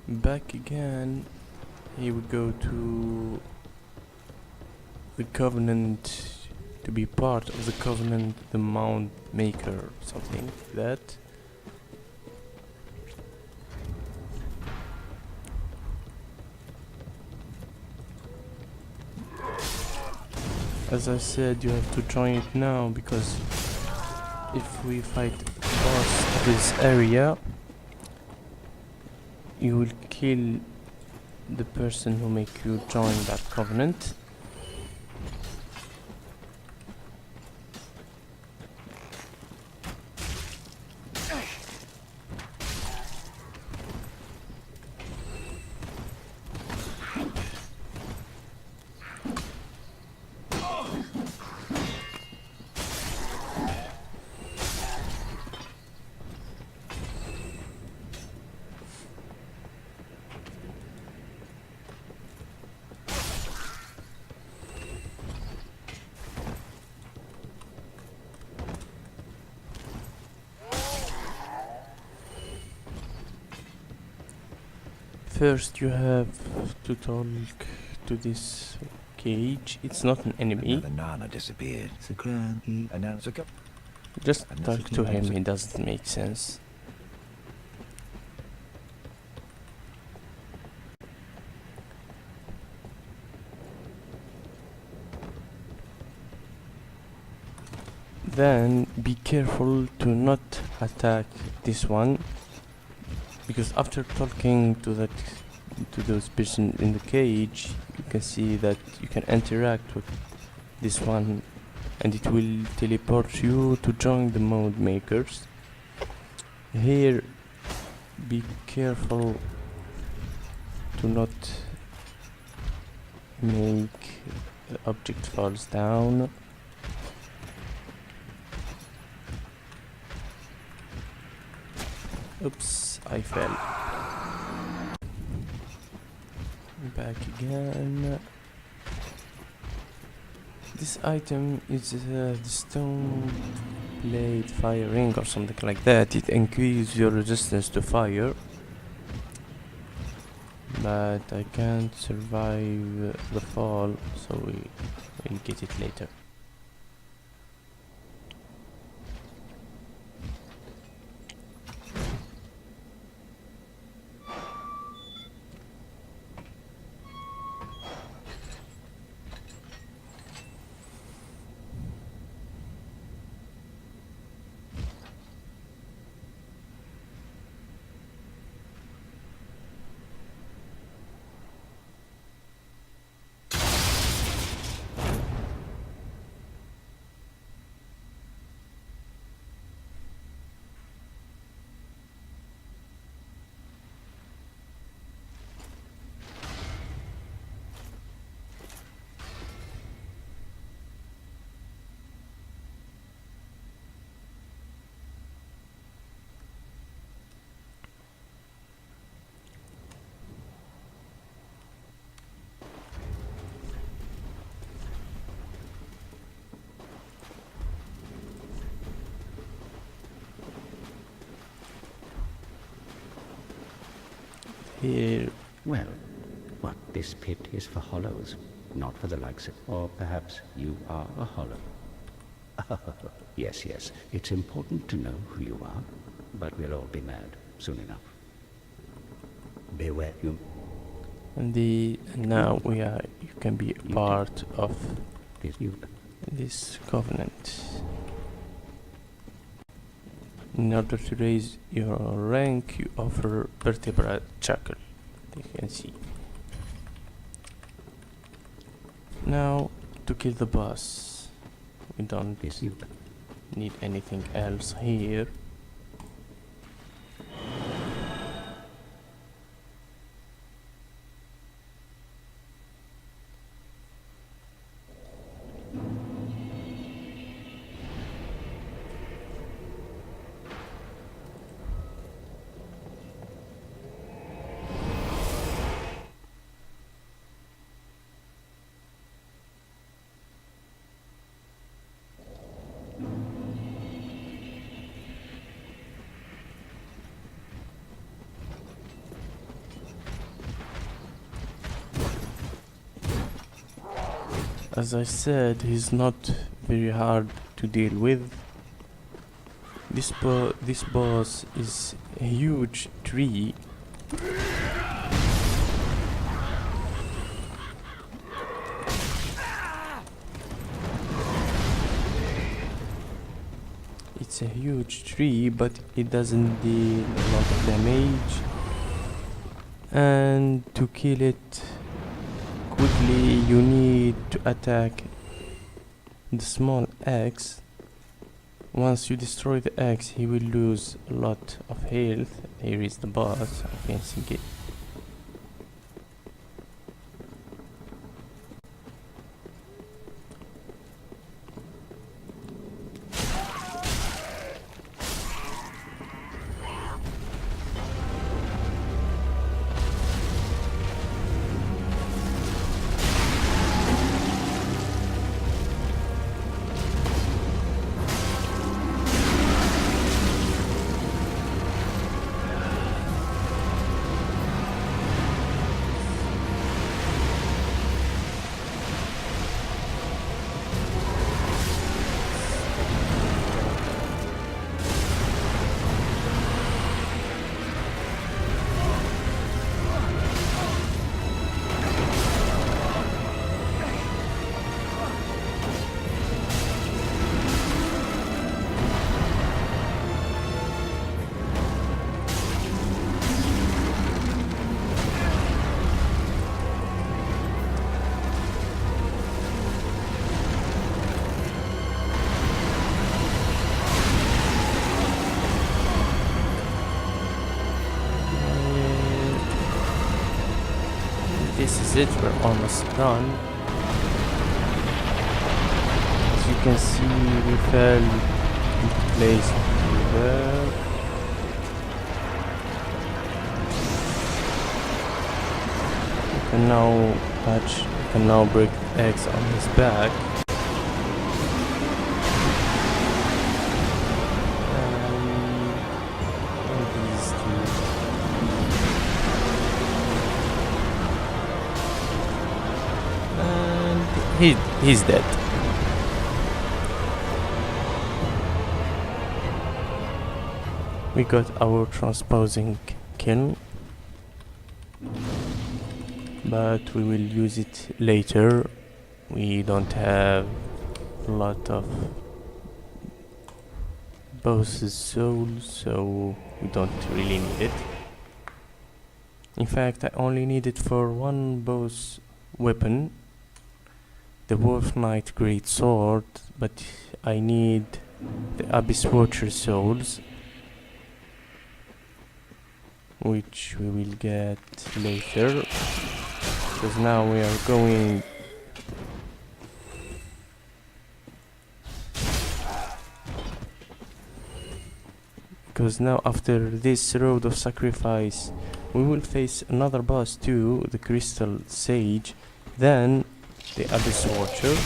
Back again. Here we go to the Covenant, to be part of the Covenant, the Mound Maker, something like that. As I said, you have to join it now, because if we fight boss this area, you will kill the person who make you join that covenant. First you have to talk to this cage. It's not an enemy. Another Nana disappeared. The clan, he announced a Just talk to him, it doesn't make sense. Then be careful to not attack this one, because after talking to those person in the cage, you can see that you can interact with this one and it will teleport you to join the mode makers. Here be careful to not make the object falls down. Oops, I fell. Back again. This item is the stone blade fire ring or something like that. It increases your resistance to fire. But I can't survive the fall, so we'll get it later. Here. Well, what, this pit is for hollows, not for the likes of... Or perhaps you are a hollow. Yes, yes, it's important to know who you are, but we'll all be mad soon enough. Beware you. And now you can be a part of this covenant. In order to raise your rank, you offer vertebra shackle. You can see. Now to kill the boss. We don't need anything else here. As I said, he's not very hard to deal with. This boss is a huge tree. It's a huge tree, but it doesn't deal a lot of damage. And to kill it quickly, you need to attack the small axe. Once you destroy the axe, he will lose a lot of health. Here is the boss. I can see it. This is it, we're almost done. As you can see, we fell into place there. You can now touch, you can now break the eggs on his back. And these two. He's dead. We got our transposing kiln, but we will use it later. We don't have a lot of boss's souls, so we don't really need it. In fact, I only need it for one boss weapon, the Wolf Knight Great Sword, but I need the Abyss Watcher souls, which we will get later, because now we are going after this road of sacrifice we will face another boss too, the Crystal Sage, then the Abyss Watcher.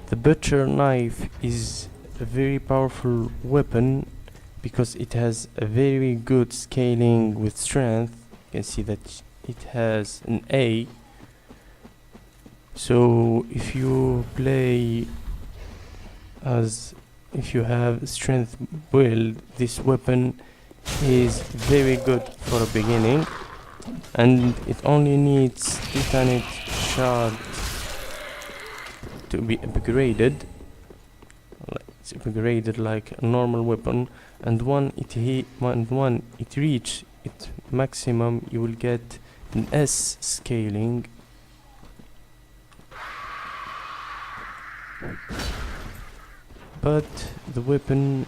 The butcher knife is a very powerful weapon because it has a very good scaling with strength. You can see that it has an A. So if you play as if you have strength build, this weapon is very good for a beginning, and it only needs Titanite shard to be upgraded. It's upgraded like a normal weapon, and when it reach its maximum, you will get an S scaling. But the weapon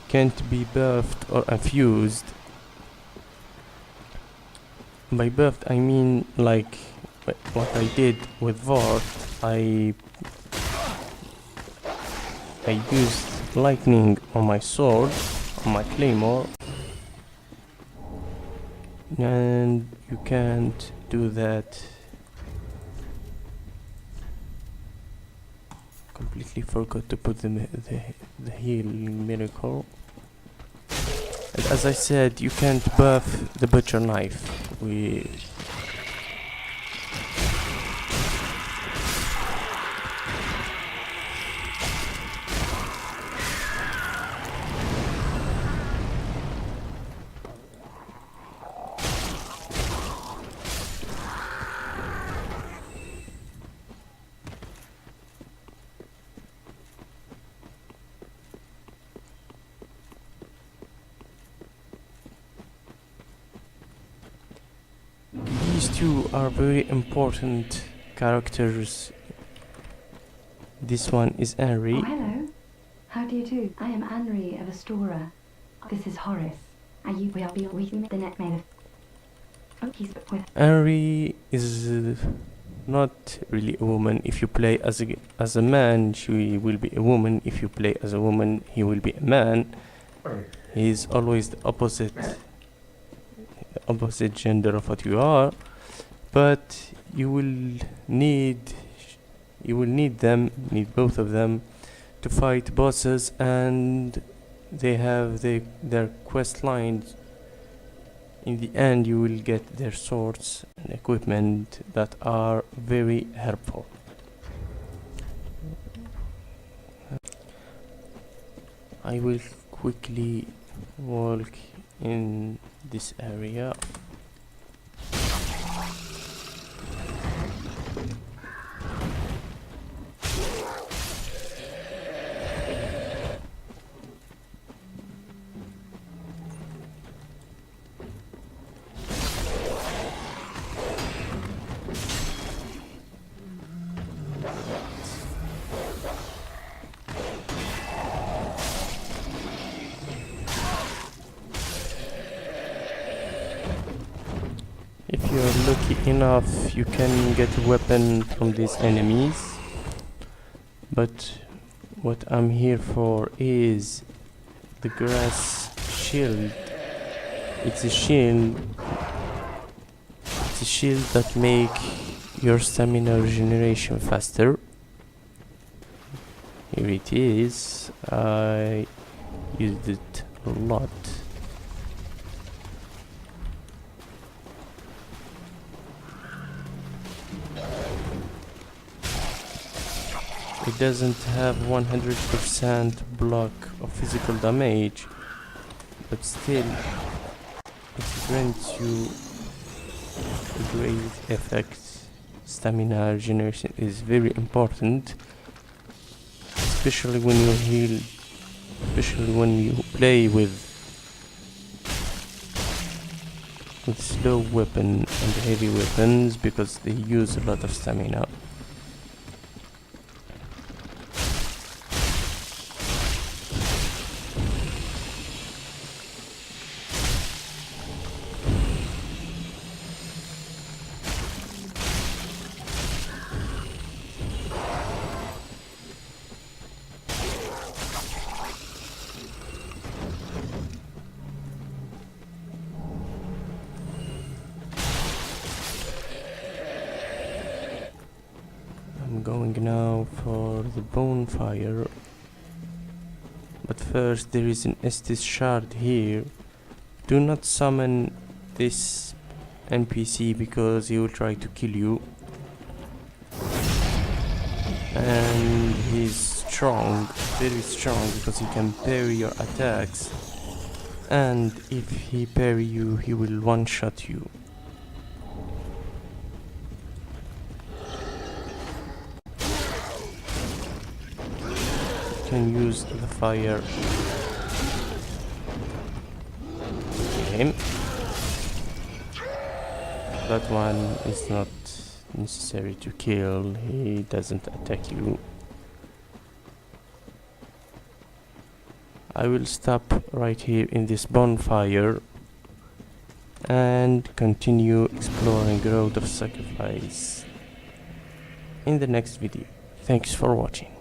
can't be buffed or infused. By buffed I mean like what I did with Vort. I used lightning on my sword, on my claymore, and you can't do that. Completely forgot to put the healing miracle. And as I said, you can't buff the butcher knife. These two are very important characters. This one is Henry. Oh, hello. How do you do? I am Henry of Astora. This is Horace. We will be with the net made of... Oh, he's with... Henry is not really a woman. If you play as a man, she will be a woman. If you play as a woman, he will be a man. He is always the opposite gender of what you are, but you will need both of them to fight bosses, and they have their quest lines. In the end, you will get their swords and equipment that are very helpful. I will quickly walk in this area. If you're lucky enough, you can get a weapon from these enemies, but what I'm here for is the grass shield. It's a shield that make your stamina regeneration faster. Here it is. I used it a lot. It doesn't have 100% block of physical damage, but still it grants you a great effect. Stamina regeneration is very important, especially when you heal, especially when you play with slow weapon and heavy weapons, because they use a lot of stamina. I'm going now for the bonfire, but first there is an Estes shard here. Do not summon this NPC because he will try to kill you, and he's strong, very strong, because he can parry your attacks, and if he parry you, he will one-shot you. can use the fire. Him. That one is not necessary to kill. He doesn't attack you. I will stop right here in this bonfire and continue exploring Road of Sacrifice in the next video. Thanks for watching.